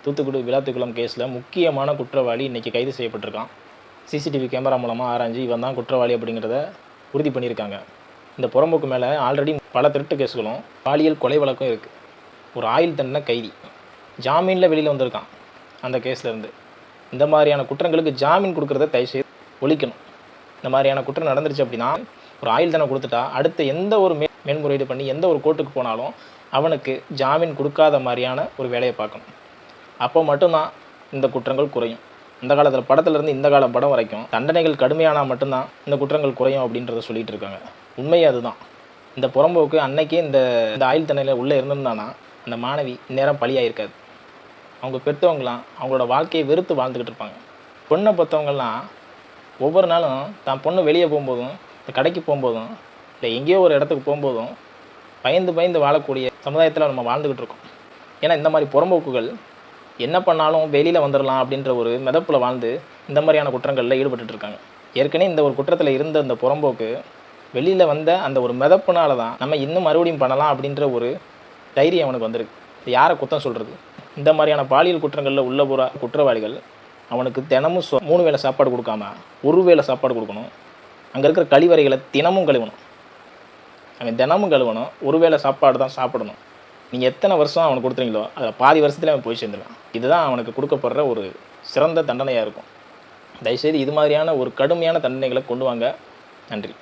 தூத்துக்குடி விளாத்திக்குளம் கேஸில் முக்கியமான குற்றவாளி இன்றைக்கி கைது செய்யப்பட்டிருக்கான். சிசிடிவி கேமரா மூலமாக ஆராய்ஞ்சு இவன் தான் குற்றவாளி அப்படிங்கிறத உறுதி பண்ணியிருக்காங்க. இந்த புறம்போக்கு மேலே ஆல்ரெடி பல திருட்டு கேஸுகளும் பாலியல் கொலை வழக்கம் இருக்குது. ஒரு ஆயுள் தண்டனை கைதி ஜாமீனில் வெளியில் வந்திருக்கான் அந்த கேஸ்லேருந்து. இந்த மாதிரியான குற்றங்களுக்கு ஜாமீன் கொடுக்குறத தயவுசெய்து ஒழிக்கணும். இந்த மாதிரியான குற்றம் நடந்துருச்சு அப்படின்னா ஒரு ஆயுள் தண்டனை கொடுத்துட்டா அடுத்த எந்த ஒரு மேன்முறையீடு பண்ணி எந்த ஒரு கோர்ட்டுக்கு போனாலும் அவனுக்கு ஜாமீன் கொடுக்காத மாதிரியான ஒரு வேலையை பார்க்கணும். அப்போ மட்டும்தான் இந்த குற்றங்கள் குறையும். இந்த காலத்தில் படத்துலேருந்து இந்த கால படம் வரைக்கும் தண்டனைகள் கடுமையானால் மட்டும்தான் இந்த குற்றங்கள் குறையும் அப்படின்றத சொல்லிகிட்டு இருக்காங்க. உண்மையே அதுதான். இந்த புறம்போக்கு அன்னைக்கே இந்த ஆயுள் தண்டனையில் உள்ளே இருந்திருந்தானா அந்த மாணவி இந்நேரம் பலியாயிருக்காது. அவங்க பெற்றவங்களாம் அவங்களோட வாழ்க்கையை வெறுத்து வாழ்ந்துக்கிட்டு இருப்பாங்க. பொண்ணை பெற்றவங்கள்லாம் ஒவ்வொரு நாளும் தான் பொண்ணு வெளியே போகும்போதும் இந்த கடைக்கு போகும்போதும் இல்லை எங்கேயோ ஒரு இடத்துக்கு போகும்போதும் பயந்து வாழக்கூடிய சமுதாயத்தில் நம்ம வாழ்ந்துக்கிட்டு இருக்கோம். ஏன்னா இந்த மாதிரி புறம்போக்குகள் என்ன பண்ணாலும் வெளியில் வந்துடலாம் அப்படின்ற ஒரு மிதப்பில் வாழ்ந்து இந்த மாதிரியான குற்றங்களில் ஈடுபட்டு இருக்காங்க. ஏற்கனவே இந்த ஒரு குற்றத்தில் இருந்த இந்த புறம்போக்கு வெளியில் வந்த அந்த ஒரு மிதப்புனால தான் நம்ம இன்னும் மறுபடியும் பண்ணலாம் அப்படின்ற ஒரு தைரியம் அவனுக்கு வந்திருக்கு. யாரை குற்றம் சொல்கிறது? இந்த மாதிரியான பாலியல் குற்றங்களில் உள்ள போகிற குற்றவாளிகள் அவனுக்கு தினமும் 3 வேளை சாப்பாடு கொடுக்காம 1 வேளை சாப்பாடு கொடுக்கணும். அங்கே இருக்கிற கழிவறைகளை தினமும் கழுவணும். அவன் தினமும் கழுவணும். 1 வேளை சாப்பாடு தான் சாப்பிடணும். நீங்கள் எத்தனை வருஷம் அவனுக்கு கொடுத்துறீங்களோ அதில் பாதி வருஷத்துல அவன் போய் சேர்ந்துருவான். இதுதான் அவனுக்கு கொடுக்கப்படுற ஒரு சிறந்த தண்டனையாக இருக்கும். தயவுசெய்து இது மாதிரியான ஒரு கடுமையான தண்டனைகளை கொண்டு வாங்க. நன்றி.